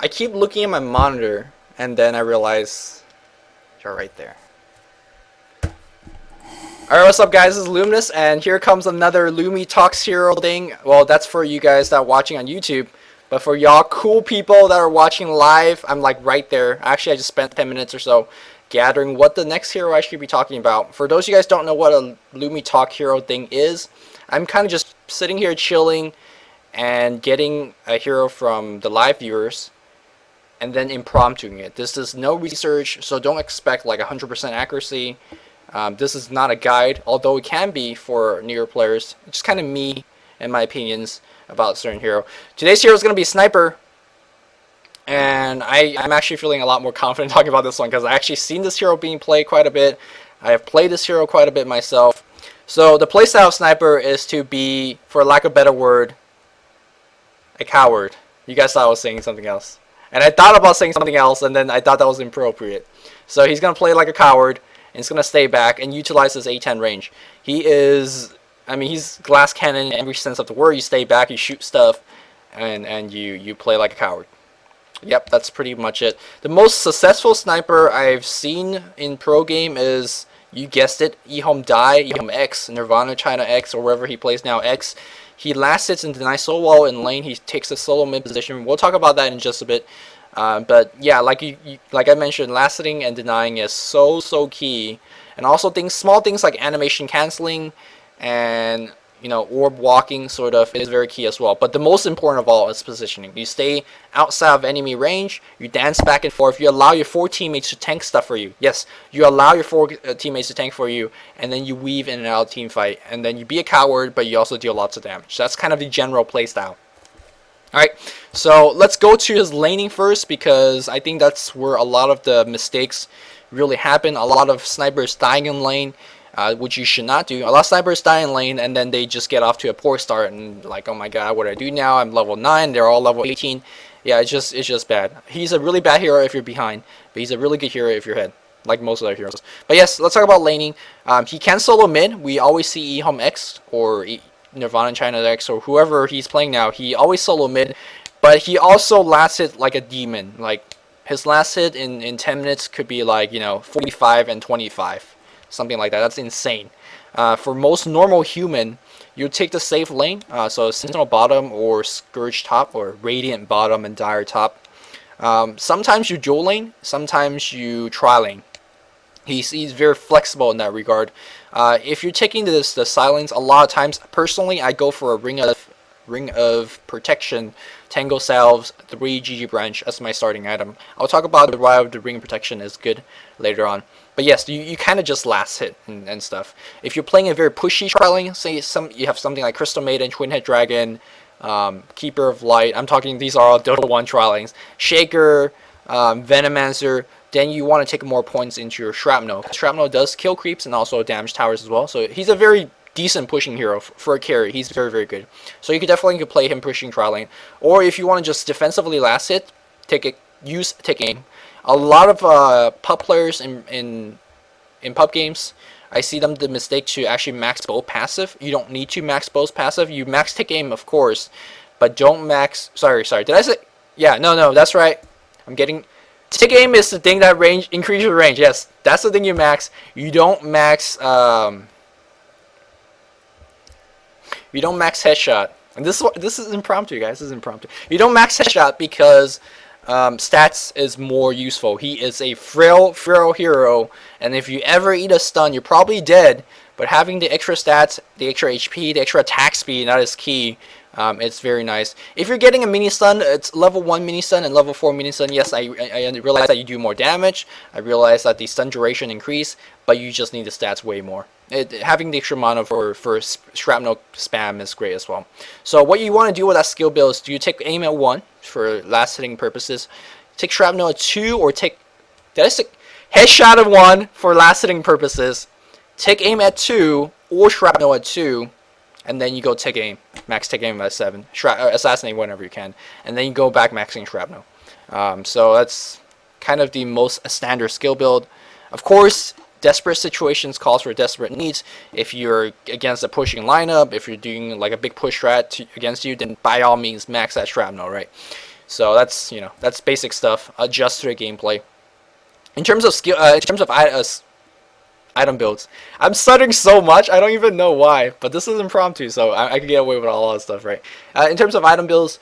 I keep looking at my monitor, and then I realize you're right there. Alright, what's up guys, this is Luminous, and here comes another Lumi Talks Hero thing. Well, that's for you guys that are watching on YouTube, but for y'all cool people that are watching live, I'm like right there. Actually, I just spent 10 minutes or so gathering what the next hero I should be talking about. For those of you guys don't know what a Lumi Talk Hero thing is, I'm kind of just sitting here chilling and getting a hero from the live viewers and then impromptuing it. This is no research, so don't expect like 100% accuracy. This is not a guide, although it can be for newer players. It's just kind of me and my opinions about a certain hero. Today's hero is going to be Sniper, and I'm actually feeling a lot more confident talking about this one because I actually seen this hero being played quite a bit. I have played this hero quite a bit myself. So the playstyle of Sniper is to be, for lack of a better word, a coward. You guys thought I was saying something else. And I thought about saying something else, and then I thought that was inappropriate. So he's going to play like a coward, and he's going to stay back and utilize his A10 range. He is, I mean, he's glass cannon in every sense of the word. You stay back, you shoot stuff, and you play like a coward. Yep, that's pretty much it. The most successful sniper I've seen in pro game is, you guessed it, eHome Die, eHome X, Nirvana China X, or wherever he plays now, X. He last sits and denies solo wall in lane. He takes a solo mid position. We'll talk about that in just a bit. But yeah, like I mentioned, last sitting and denying is so key. And also small things like animation canceling and orb walking sort of is very key as well. But the most important of all is positioning. You stay outside of enemy range, you dance back and forth, you allow your 4 teammates to tank stuff for you. Yes, you allow your 4 teammates to tank for you, and then you weave in and out of team fight. And then you be a coward, but you also deal lots of damage. That's kind of the general playstyle. Alright, so let's go to his laning first, because I think that's where a lot of the mistakes really happen. A lot of snipers dying in lane, which you should not do. A lot of snipers die in lane and then they just get off to a poor start and like, oh my god, what do I do now? I'm level 9, they're all level 18. Yeah, it's just bad. He's a really bad hero if you're behind, but he's a really good hero if you're ahead, like most of their heroes. But yes, let's talk about laning. He can solo mid. We always see eHome X or Nirvana China X or whoever he's playing now. He always solo mid, but he also last hit like a demon. Like his last hit in 10 minutes could be like 45 and 25. Something like that. That's insane. For most normal human, you take the safe lane, so Sentinel bottom or Scourge top or Radiant bottom and Dire top. Sometimes you dual lane, sometimes you tri lane. He's very flexible in that regard. If you're taking the silence, a lot of times, personally, I go for a Ring of Protection, Tango Salves, 3 GG Branch as my starting item. I'll talk about why the Ring of Protection is good later on. But yes, you kind of just last hit and stuff. If you're playing a very pushy trialing, say you have something like Crystal Maiden, Twin Head Dragon, Keeper of Light. I'm talking, these are all Dota 1 trialings. Shaker, Venomancer. Then you want to take more points into your Shrapnel. Shrapnel does kill creeps and also damage towers as well. So he's a very decent pushing hero for a carry. He's very good. So you could definitely play him pushing trialing. Or if you want to just defensively last hit, use take aim. A lot of pub players in pub games, I see them the mistake to actually max both passive. You don't need to max both passive. You max take aim, of course, but don't max. Sorry. Did I say? Yeah, no, that's right. I'm getting. Take aim is the thing that increases your range. Yes, that's the thing you max. You don't max. You don't max headshot. And this is impromptu, guys. This is impromptu. You don't max headshot because stats is more useful. He is a frail hero, and if you ever eat a stun, you're probably dead. But having the extra stats, the extra HP, the extra attack speed, that is key. It's very nice. If you're getting a mini stun, it's level 1 mini stun and level 4 mini stun. Yes, I realize that you do more damage. I realize that the stun duration increase, but you just need the stats way more. Having the extra mana for shrapnel spam is great as well. So what you want to do with that skill build is, do you take aim at 1 for last hitting purposes, take shrapnel at 2, or take headshot at 1 for last hitting purposes, take aim at 2 or shrapnel at 2, and then you go take aim, max take aim at 7, assassinate whenever you can, and then you go back maxing shrapnel. So that's kind of the most standard skill build. Of course, desperate situations calls for desperate needs. If you're against a pushing lineup, if you're doing like a big push strat against you, then by all means max that shrapnel, right? So that's that's basic stuff. Adjust to the gameplay. In terms of skill, in terms of item builds, I'm stuttering so much I don't even know why. But this is impromptu, so I can get away with all that stuff, right? In terms of item builds,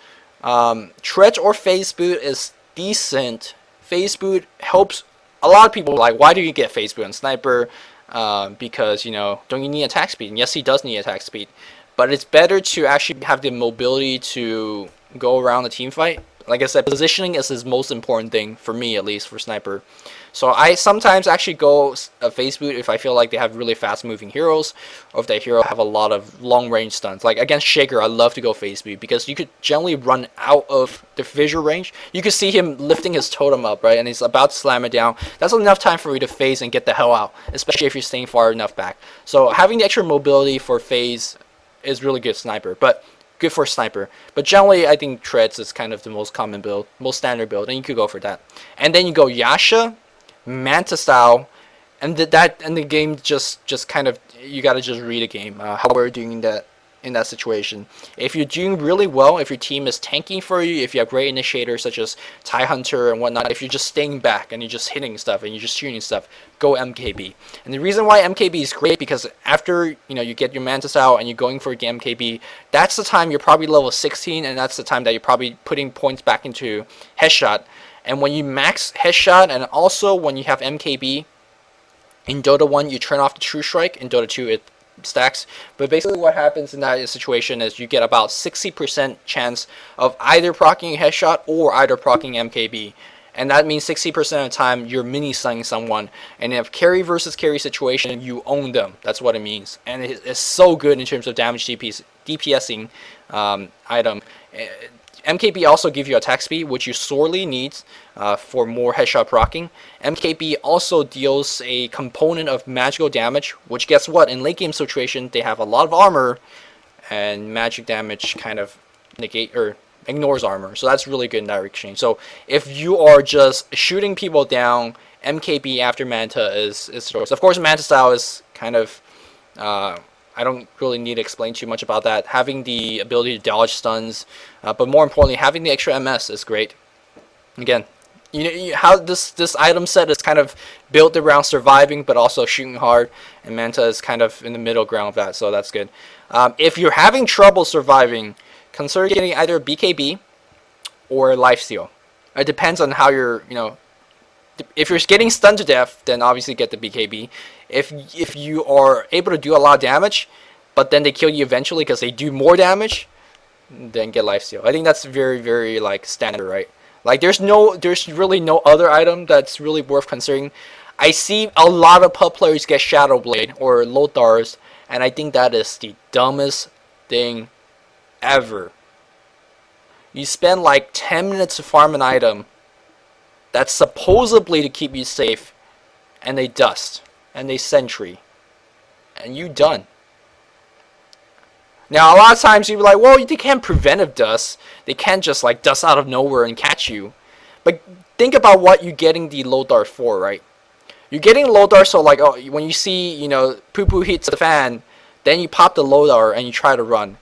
Treads or Phase Boot is decent. Phase Boot helps a lot of people. Like, why do you get Phase Boot on Sniper? Because don't you need attack speed? And yes, he does need attack speed, but it's better to actually have the mobility to go around the team fight. Like I said, positioning is his most important thing for me, at least for Sniper. So I sometimes actually go a Phase Boot if I feel like they have really fast moving heroes, or if that hero have a lot of long range stunts. Like against Shaker, I love to go Phase Boot because you could generally run out of the visual range. You could see him lifting his totem up, right, and he's about to slam it down. That's enough time for you to phase and get the hell out, especially if you're staying far enough back. So having the extra mobility for phase is really good Sniper, but good for Sniper. But generally, I think Treads is kind of the most common build, most standard build, and you could go for that. And then you go Yasha, Manta style, and the game just kind of, you gotta just read a game how we're doing that in that situation. If you're doing really well, if your team is tanking for you, if you have great initiators such as TIE Hunter and whatnot, if you're just staying back and you're just hitting stuff and you're just shooting stuff, go MKB. And the reason why MKB is great, because after you get your Mantis out and you're going for MKB, that's the time you're probably level 16, and that's the time that you're probably putting points back into headshot. And when you max headshot, and also when you have MKB, in Dota 1 you turn off the True Strike, in Dota 2 it stacks. But basically what happens in that situation is you get about 60% chance of either proccing a headshot or either proccing MKB. And that means 60% of the time you're mini-stunning someone. And if carry versus carry situation, you own them. That's what it means. And it's so good in terms of damage DPSing item. MKB also gives you attack speed, which you sorely need for more headshot proccing. MKB also deals a component of magical damage, which guess what? In late game situation, they have a lot of armor, and magic damage kind of negate or ignores armor. So that's really good in that exchange. So if you are just shooting people down, MKB after Manta is the choice. Of course, Manta style is kind of I don't really need to explain too much about that. Having the ability to dodge stuns, but more importantly, having the extra MS is great. Again, how this item set is kind of built around surviving, but also shooting hard, and Manta is kind of in the middle ground of that, so that's good. If you're having trouble surviving, consider getting either BKB or lifesteal. It depends on how you're, if you're getting stunned to death, then obviously get the BKB. If you are able to do a lot of damage, but then they kill you eventually because they do more damage, then get lifesteal. I think that's very, very like standard, right? Like there's really no other item that's really worth considering. I see a lot of pub players get Shadow Blade or Lothar's, and I think that is the dumbest thing ever. You spend like 10 minutes to farm an item that's supposedly to keep you safe, and they dust, and they sentry, and you done. Now a lot of times you'll be like, well, they can't preventive dust, they can't just like dust out of nowhere and catch you. But think about what you're getting the Lothar for, right? You're getting Lothar so like, oh, when you see, poo poo hits the fan, then you pop the Lothar and you try to run.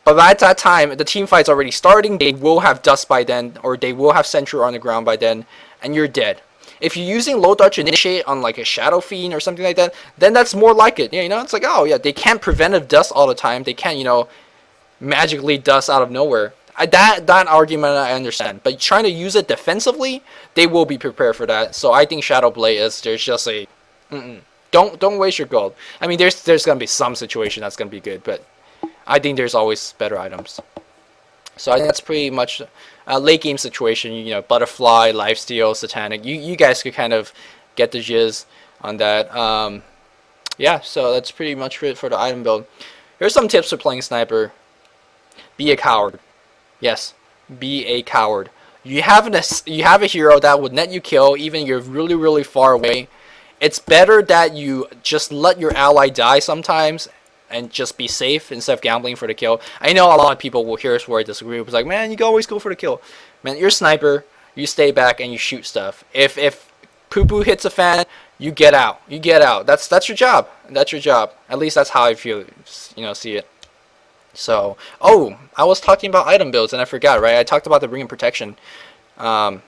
But by that time, the team fight's already starting, they will have dust by then, or they will have sentry on the ground by then, and you're dead. If you're using Lothar to initiate on like a Shadow Fiend or something like that, then that's more like it. It's like, oh yeah, they can't preventive dust all the time. They can't, magically dust out of nowhere. That argument I understand. But trying to use it defensively, they will be prepared for that. So I think Shadow Blade there's just a, don't waste your gold. I mean, there's gonna be some situation that's gonna be good, but I think there's always better items. So I think that's pretty much a late game situation. Butterfly, Lifesteal, Satanic. You guys could kind of get the jizz on that. Yeah, so that's pretty much it for the item build. Here's some tips for playing Sniper. Be a coward. Yes, be a coward. You have a hero that would net you kill even if you're really, really far away. It's better that you just let your ally die sometimes and just be safe instead of gambling for the kill. I know a lot of people will hear us where I disagree. It's like, man, you can always go for the kill. Man, you're a sniper. You stay back and you shoot stuff. If poo poo hits a fan, you get out. You get out. That's your job. That's your job. At least that's how I feel. See it. So, oh, I was talking about item builds and I forgot, right? I talked about the ring of protection. Um,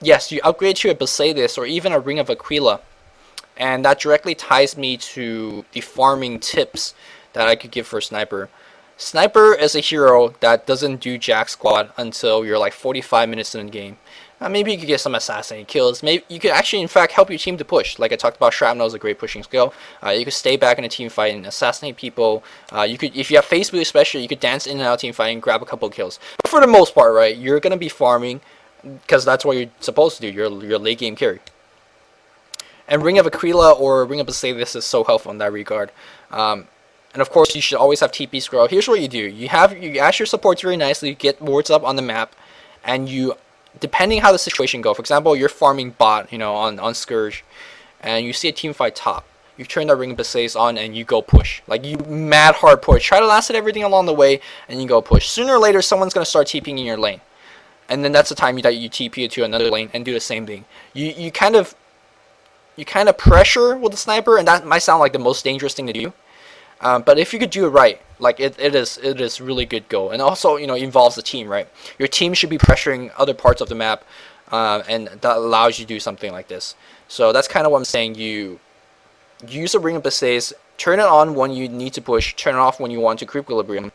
yes, you upgrade to a Basilius or even a ring of Aquila, and that directly ties me to the farming tips that I could give for Sniper. Sniper is a hero that doesn't do jack squat until you're like 45 minutes in the game. Maybe you could get some assassinate kills. Maybe you could actually, in fact, help your team to push. Like I talked about, Shrapnel is a great pushing skill. You could stay back in a team fight and assassinate people. You could, if you have Facebook especially, you could dance in and out team fight and grab a couple of kills. But for the most part, right, you're gonna be farming because that's what you're supposed to do. You're late game carry. And Ring of Aquila or Ring of Basilius is so helpful in that regard. And of course, you should always have TP scroll. Here's what you do: you ask your supports very nicely, you get wards up on the map, and you, depending how the situation go. For example, you're farming bot, on Scourge, and you see a team fight top. You turn that Ring of Basilius on and you go push, like you mad hard push. Try to last it everything along the way, and you go push. Sooner or later, someone's gonna start TPing in your lane, and then that's the time that you TP to another lane and do the same thing. You kind of pressure with the Sniper, and that might sound like the most dangerous thing to do. But if you could do it right, like it is really good goal. And also, involves the team, right? Your team should be pressuring other parts of the map, and that allows you to do something like this. So that's kind of what I'm saying. You use a Ring of Basilius, turn it on when you need to push, turn it off when you want to creep equilibrium,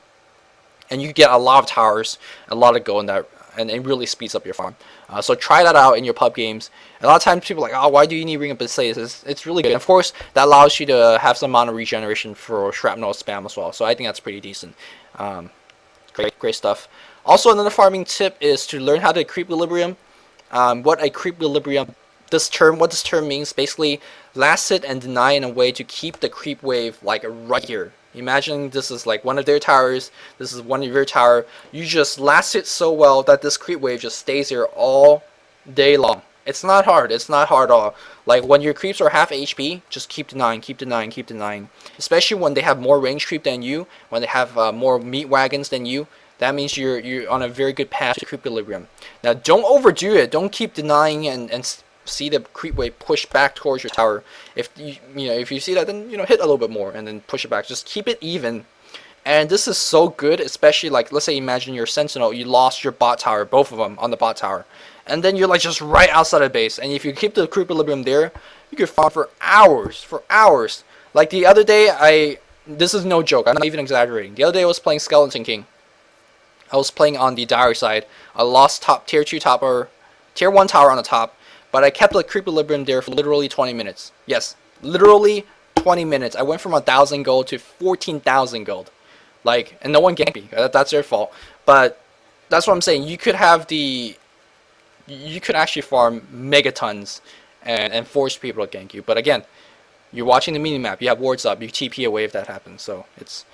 and you get a lot of towers, a lot of gold in that, and it really speeds up your farm. So try that out in your pub games. A lot of times people are like, oh, why do you need Ring of Basilius? It's really good. And of course, that allows you to have some amount of regeneration for Shrapnel spam as well. So I think that's pretty decent. Great stuff. Also, another farming tip is to learn how to creep equilibrium. What this term means, basically last hit and deny in a way to keep the creep wave like right here. Imagine this is like one of their towers, this is one of your tower. You just last hit so well that this creep wave just stays here all day long. It's not hard at all. Like when your creeps are half HP, just keep denying. Especially when they have more range creep than you, when they have more meat wagons than you. That means you're on a very good path to creep equilibrium. Now don't overdo it. Don't keep denying and see the creep wave push back towards your tower. If you see that, then hit a little bit more and then push it back. Just keep it even. And this is so good, especially like, let's say, imagine your sentinel, you lost your bot tower, both of them on the bot tower, and then you're like just right outside of base, and if you keep the creep equilibrium there, you could farm for hours. Like the other day, this is no joke, I'm not even exaggerating. The other day I was playing Skeleton King. I was playing on the dire side. I lost tier 1 tower on the top, but I kept the creep equilibrium there for literally 20 minutes. Yes, literally 20 minutes. I went from 1,000 gold to 14,000 gold. Like, and no one ganked me. That's their fault. But that's what I'm saying. You could actually farm megatons and force people to gank you. But again, you're watching the minimap. You have wards up. You TP away if that happens. So it's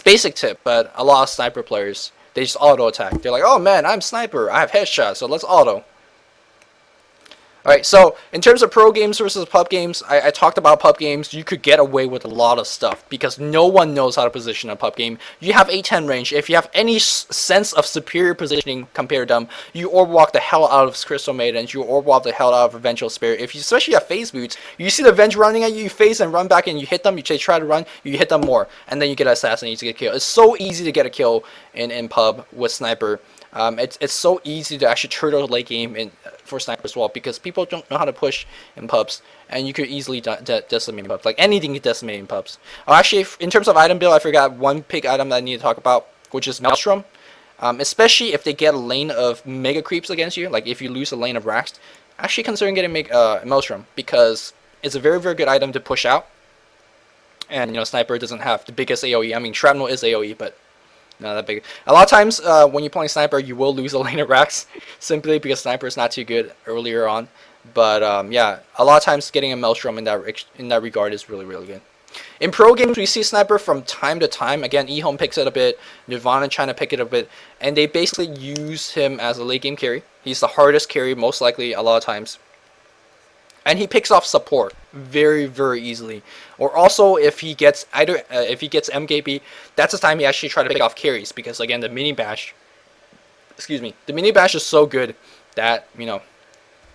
basic tip. But a lot of sniper players, they just auto attack. They're like, oh man, I'm sniper. I have headshot. So let's auto. Alright, so in terms of pro games versus pub games, I talked about pub games. You could get away with a lot of stuff because no one knows how to position a pub game. You have A10 range. If you have any sense of superior positioning compared to them, you orb walk the hell out of Crystal Maidens. You orb walk the hell out of Vengeful Spirit. If you especially have phase boots, you see the Venge running at you, you phase and run back and you hit them. You try to run, you hit them more, and then you get assassinated to get a kill. It's so easy to get a kill in pub with Sniper. It's so easy to actually turtle late game for Sniper as well because people don't know how to push in pubs, and you could easily decimate in pubs. Like anything you decimate in pubs. Oh, actually, in terms of item build, I forgot one big item that I need to talk about, which is Maelstrom. Especially if they get a lane of mega creeps against you, like if you lose a lane of racks, actually considering getting Maelstrom because it's a very, very good item to push out. And Sniper doesn't have the biggest AoE. I mean, Shrapnel is AoE, but not that big. A lot of times when you're playing Sniper, you will lose a lane of racks simply because Sniper is not too good earlier on. But yeah, a lot of times getting a Maelstrom in that regard is really, really good. In pro games, we see Sniper from time to time. Again, eHome picks it a bit, Nirvana trying to pick it a bit, and they basically use him as a late game carry. He's the hardest carry, most likely, a lot of times. And he picks off support very, very easily. Or also, if he gets MKB, that's the time he actually try to pick off carries because again, the mini bash is so good that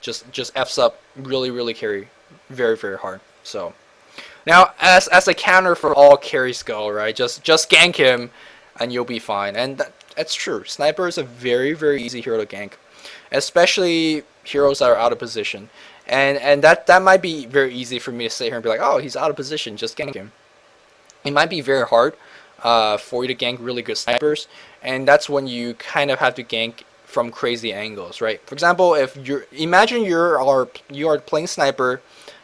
just f's up really, really carry very, very hard. So Now, as a counter for all carries go, right? Just gank him, and you'll be fine. And that's true. Sniper is a very easy hero to gank, especially heroes that are out of position. And that might be very easy for me to sit here and be like, oh, he's out of position, just gank him. It might be very hard for you to gank really good snipers, and that's when you kind of have to gank from crazy angles, right? For example, if imagine you are playing sniper,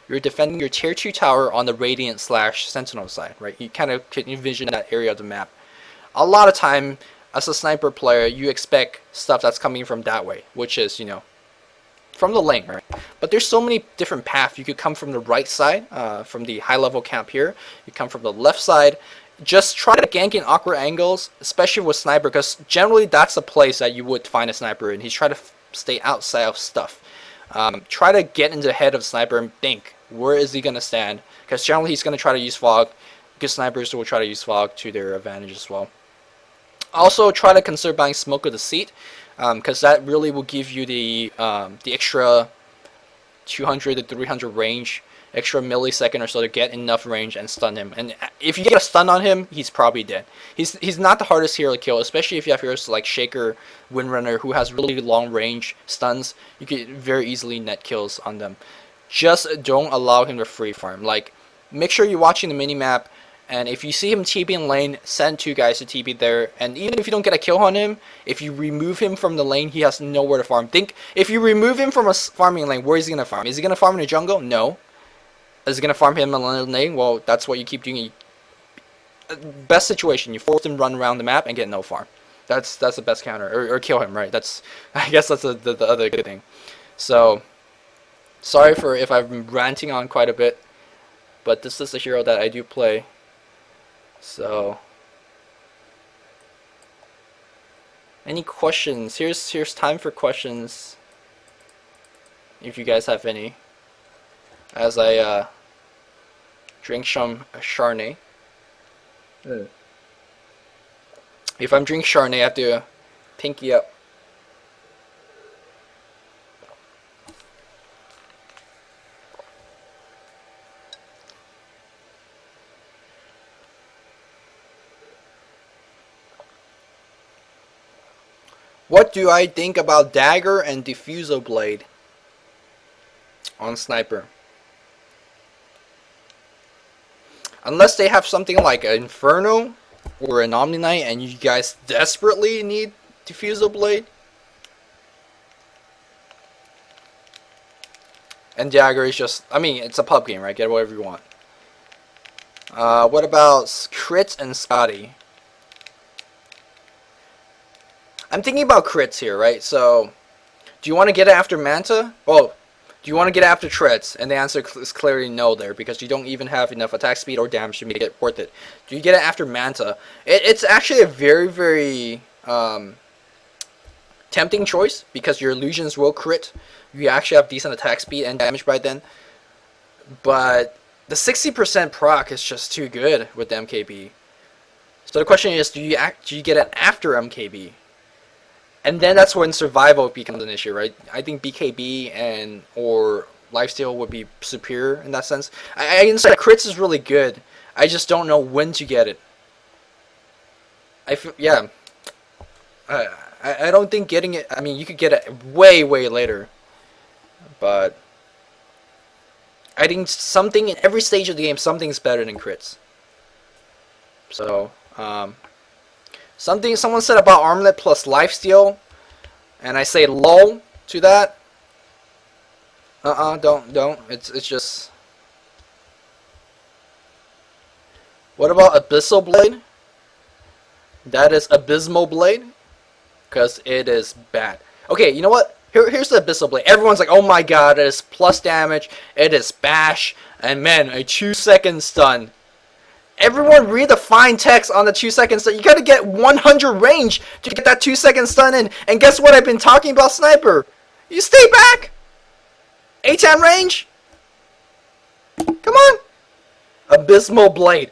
you're defending your tier 2 tower on the Radiant / Sentinel side, right? You kind of can envision that area of the map. A lot of time, as a sniper player, you expect stuff that's coming from that way, which is, from the lane, right? But there's so many different paths. You could come from the right side, from the high level camp here. You come from the left side. Just try to gank in awkward angles, especially with sniper, because generally that's a place that you would find a sniper in. He's trying to stay outside of stuff. Try to get into the head of sniper and think, where is he going to stand? Because generally he's going to try to use fog. Good snipers will try to use fog to their advantage as well. Also, try to consider buying Smoke of the Seat, because that really will give you the extra 200 to 300 range, extra millisecond or so to get enough range and stun him. And if you get a stun on him, he's probably dead. He's not the hardest hero to kill, especially if you have heroes like Shaker, Windrunner, who has really long range stuns. You could very easily net kills on them. Just don't allow him to free farm. Like, make sure you're watching the minimap, and if you see him TP in lane, send 2 guys to TP there. And even if you don't get a kill on him, if you remove him from the lane, he has nowhere to farm. Think, if you remove him from a farming lane, where is he going to farm? Is he going to farm in the jungle? No. Is he going to farm him in the lane? Well, that's what you keep doing. Best situation, you force him to run around the map and get no farm. That's the best counter. Or kill him, right? I guess that's the other good thing. So, sorry for if I've been ranting on quite a bit, but this is the hero that I do play. So, any questions? Here's time for questions, if you guys have any, as I drink some Chardonnay. If I'm drinking Chardonnay, I have to pinky up. What do I think about Dagger and Diffusal Blade on Sniper? Unless they have something like an Inferno or an Omni-Knight and you guys desperately need Diffusal Blade. And Dagger is just, I mean, it's a pub game, right? Get whatever you want. What about Crits and Scotty? I'm thinking about crits here, right? So, do you want to get it after Manta? Well, do you want to get it after Treads? And the answer is clearly no there, because you don't even have enough attack speed or damage to make it worth it. Do you get it after Manta? It's actually a very tempting choice, because your illusions will crit. You actually have decent attack speed and damage by then. But the 60% proc is just too good with the MKB. So the question is, do you get it after MKB? And then that's when survival becomes an issue, right? I think BKB or lifesteal would be superior in that sense. I can say crits is really good. I just don't know when to get it. Yeah. I don't think getting it, I mean, you could get it way later. But I think something in every stage of the game, something's better than crits. So, someone said about Armlet plus lifesteal, and I say lol to that. Don't. It's just. What about Abyssal Blade? That is Abysmal Blade, because it is bad. Okay, you know what? Here's the Abyssal Blade. Everyone's like, oh my god, it is plus damage, it is bash, and man, a 2-second stun. Everyone read the fine text on the 2-second stun. You gotta get 100 range to get that 2-second stun in. And guess what I've been talking about Sniper? You stay back! 8-10 range? Come on! Abysmal Blade.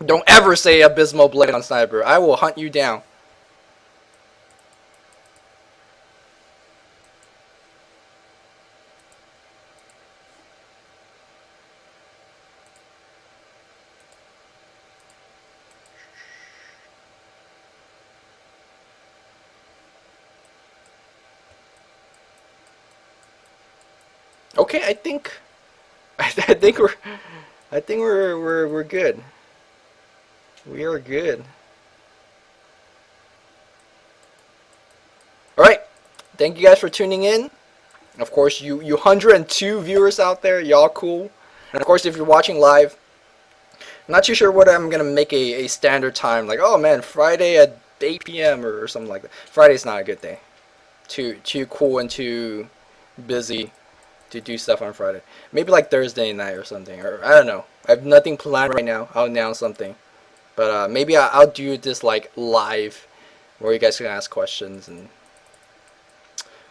Don't ever say Abysmal Blade on Sniper. I will hunt you down. Okay, I think I think we're good. We are good. All right. Thank you guys for tuning in. Of course, you 102 viewers out there, y'all cool. And of course, if you're watching live, I'm not too sure what I'm gonna make a standard time. Like, oh man, Friday at 8 p.m. or something like that. Friday's not a good day. Too cool and too busy to do stuff on Friday. Maybe like Thursday night or something, or I don't know. I have nothing planned right now. I'll announce something, but maybe I'll do this like live, where you guys can ask questions and.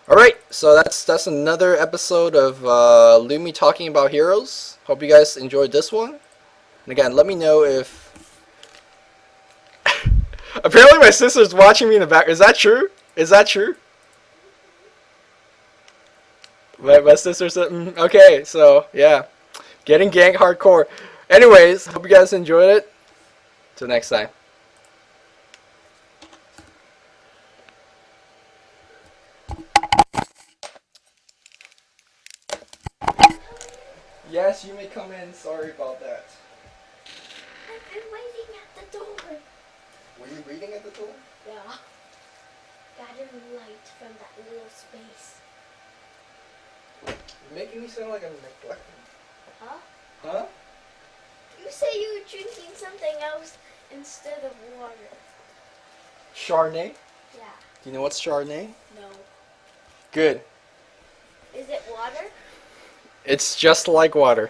All right, so that's another episode of Lumi talking about heroes. Hope you guys enjoyed this one. And again, let me know if. Apparently, my sister's watching me in the back. Is that true? Is that true? My sister said, okay, so yeah, getting ganked hardcore. Anyways, hope you guys enjoyed it. Till next time. Yes, you may come in. Sorry about that. I've been waiting at the door. Were you reading at the door? Yeah. Gathering light from that little space. You're making me sound like I'm neglecting. Huh? Huh? You say you were drinking something else instead of water. Chardonnay? Yeah. Do you know what's Chardonnay? No. Good. Is it water? It's just like water.